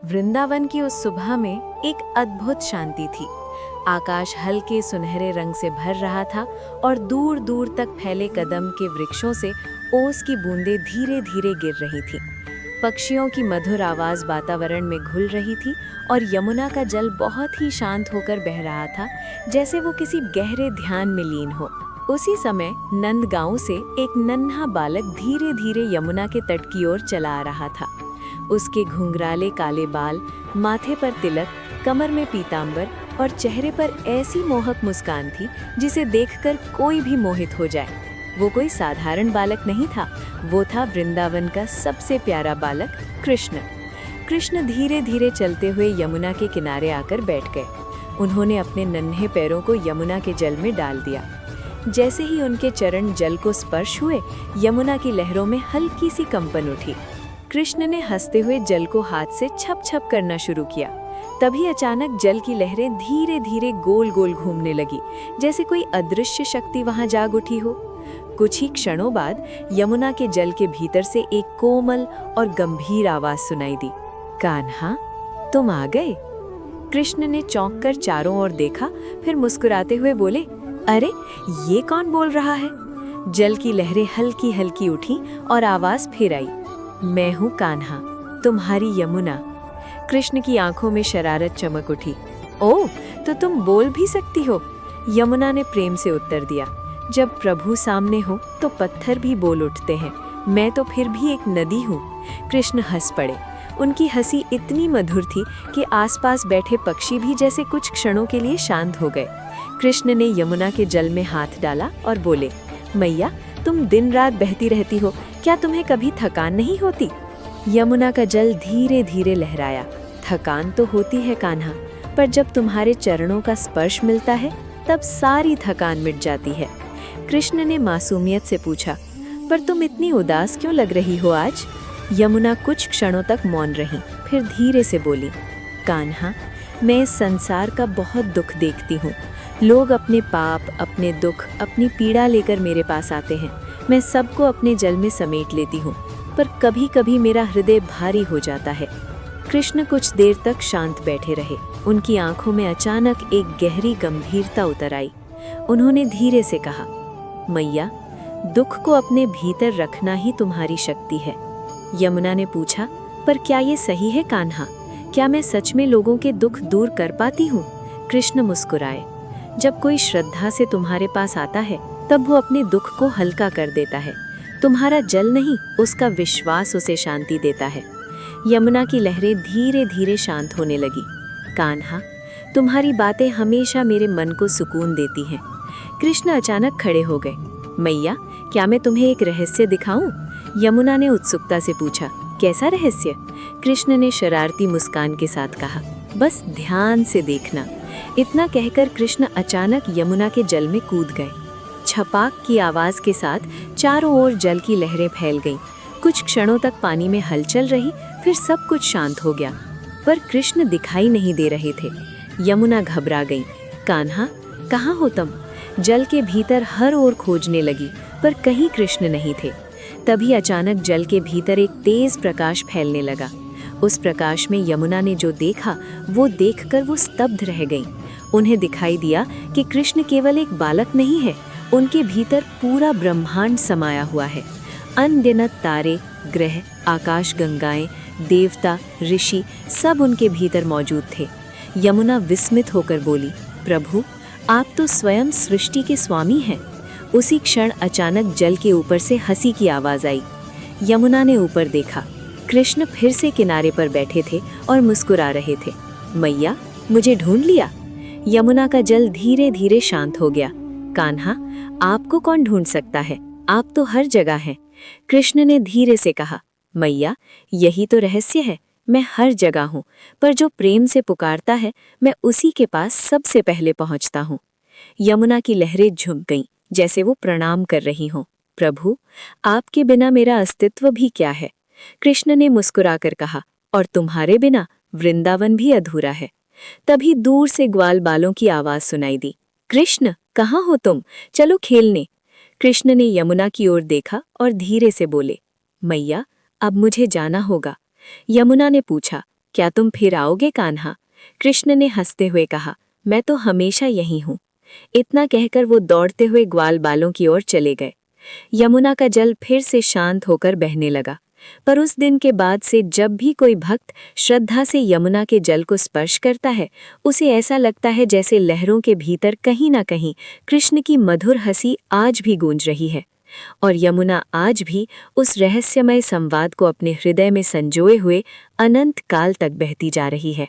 वृंदावन की उस सुबह में एक अद्भुत शांति थी। आकाश हल्के सुनहरे रंग से भर रहा था और दूर दूर तक फैले कदम के वृक्षों से ओस की बूंदें धीरे धीरे गिर रही थीं। पक्षियों की मधुर आवाज वातावरण में घुल रही थी और यमुना का जल बहुत ही शांत होकर बह रहा था, जैसे वो किसी गहरे ध्यान में लीन हो। उसी समय नंद गांव से एक नन्हा बालक धीरे धीरे यमुना के तट की ओर चला आ रहा था। उसके घुंघराले काले बाल, माथे पर तिलक, कमर में पीतांबर और चेहरे पर ऐसी मोहक मुस्कान थी जिसे देखकर कोई भी मोहित हो जाए। वो कोई साधारण बालक नहीं था, वो था वृंदावन का सबसे प्यारा बालक कृष्ण। कृष्ण धीरे धीरे चलते हुए यमुना के किनारे आकर बैठ गए। उन्होंने अपने नन्हे पैरों को यमुना के जल में डाल दिया। जैसे ही उनके चरण जल को स्पर्श हुए, यमुना की लहरों में हल्की सी कंपन उठी। कृष्ण ने हंसते हुए जल को हाथ से छप छप करना शुरू किया। तभी अचानक जल की लहरें धीरे धीरे गोल गोल घूमने लगी, जैसे कोई अदृश्य शक्ति वहां जाग उठी हो। कुछ ही क्षणों बाद यमुना के जल के भीतर से एक कोमल और गंभीर आवाज सुनाई दी। कान्हा, तुम आ गए। कृष्ण ने चौंक कर चारों ओर देखा, फिर मुस्कुराते हुए बोले, अरे ये कौन बोल रहा है? जल की लहरें हल्की हल्की उठी और आवाज फिर आई, मैं हूँ कान्हा, तुम्हारी यमुना। कृष्ण की आंखों में शरारत चमक उठी। ओह, तो तुम बोल भी सकती हो? यमुना ने प्रेम से उत्तर दिया, जब प्रभु सामने हो तो पत्थर भी बोल उठते हैं, मैं तो फिर भी एक नदी हूँ। कृष्ण हंस पड़े। उनकी हंसी इतनी मधुर थी कि आसपास बैठे पक्षी भी जैसे कुछ क्षणों के लिए शांत हो गए। कृष्ण ने यमुना के जल में हाथ डाला और बोले, मैया, तुम दिन रात बहती रहती हो, क्या तुम्हें कभी थकान नहीं होती? यमुना का जल धीरे धीरे लहराया। थकान तो होती है कान्हा, पर जब तुम्हारे चरणों का स्पर्श मिलता है तब सारी थकान मिट जाती है। कृष्ण ने मासूमियत से पूछा, पर तुम इतनी उदास क्यों लग रही हो आज? यमुना कुछ क्षणों तक मौन रही, फिर धीरे से बोली, कान्हा, मैं इस संसार का बहुत दुख देखती हूँ। लोग अपने पाप, अपने दुख, अपनी पीड़ा लेकर मेरे पास आते हैं। मैं सबको अपने जल में समेट लेती हूँ, पर कभी कभी मेरा हृदय भारी हो जाता है। कृष्ण कुछ देर तक शांत बैठे रहे। उनकी आंखों में अचानक एक गहरी गंभीरता उतर आई। उन्होंने धीरे से कहा, मैया, दुख को अपने भीतर रखना ही तुम्हारी शक्ति है। यमुना ने पूछा, पर क्या ये सही है कान्हा? क्या मैं सच में लोगों के दुख दूर कर पाती हूँ? कृष्ण मुस्कुराए। जब कोई श्रद्धा से तुम्हारे पास आता है तब वो अपने दुख को हल्का कर देता है। तुम्हारा जल नहीं, उसका विश्वास उसे शांति देता है। यमुना की लहरें धीरे धीरे शांत होने लगी। कान्हा, तुम्हारी बातें हमेशा मेरे मन को सुकून देती हैं। कृष्ण अचानक खड़े हो गए। मैया, क्या मैं तुम्हें एक रहस्य दिखाऊं? यमुना ने उत्सुकता से पूछा। कैसा रहस्य? कृष्ण ने शरारती मुस्कान के साथ कहा, बस ध्यान से देखना। इतना कहकर कृष्ण अचानक यमुना के जल में कूद गए। छपाक की आवाज के साथ चारों ओर जल की लहरें फैल गईं। कुछ क्षणों तक पानी में हलचल रही, फिर सब कुछ शांत हो गया, पर कृष्ण दिखाई नहीं दे रहे थे। यमुना घबरा गई। कान्हा, कहाँ हो तुम? जल के भीतर हर ओर खोजने लगी, पर कहीं कृष्ण नहीं थे। तभी अचानक जल के भीतर एक तेज प्रकाश फैलने लगा। उस प्रकाश में यमुना ने जो देखा, वो देखकर वो स्तब्ध रह गईं। उन्हें दिखाई दिया कि कृष्ण केवल एक बालक नहीं है, उनके भीतर पूरा ब्रह्मांड समाया हुआ है। अनगिनत तारे, ग्रह, आकाश गंगाएं, देवता, ऋषि सब उनके भीतर मौजूद थे। यमुना विस्मित होकर बोली, प्रभु, आप तो स्वयं सृष्टि के स्वामी हैं। उसी क्षण अचानक जल के ऊपर से हंसी की आवाज आई। यमुना ने ऊपर देखा। कृष्ण फिर से किनारे पर बैठे थे और मुस्कुरा रहे थे। मैया, मुझे ढूंढ लिया? यमुना का जल धीरे धीरे शांत हो गया। कान्हा, आपको कौन ढूंढ सकता है? आप तो हर जगह हैं। कृष्ण ने धीरे से कहा, मैया, यही तो रहस्य है। मैं हर जगह हूँ, पर जो प्रेम से पुकारता है, मैं उसी के पास सबसे पहले पहुँचता हूँ। यमुना की लहरें झुक गईं, जैसे वो प्रणाम कर रही हों। प्रभु, आपके बिना मेरा अस्तित्व भी क्या है? कृष्ण ने मुस्कुराकर कहा, और तुम्हारे बिना वृंदावन भी अधूरा है। तभी दूर से ग्वाल बालों की आवाज सुनाई दी। कृष्ण, कहाँ हो तुम? चलो खेलने। कृष्ण ने यमुना की ओर देखा और धीरे से बोले, मैया, अब मुझे जाना होगा। यमुना ने पूछा, क्या तुम फिर आओगे कान्हा? कृष्ण ने हंसते हुए कहा, मैं तो हमेशा यही हूँ। इतना कहकर वो दौड़ते हुए ग्वाल बालों की ओर चले गए। यमुना का जल फिर से शांत होकर बहने लगा, पर उस दिन के बाद से जब भी कोई भक्त श्रद्धा से यमुना के जल को स्पर्श करता है, उसे ऐसा लगता है जैसे लहरों के भीतर कहीं ना कहीं कृष्ण की मधुर हंसी आज भी गूंज रही है। और यमुना आज भी उस रहस्यमय संवाद को अपने हृदय में संजोए हुए अनंत काल तक बहती जा रही है।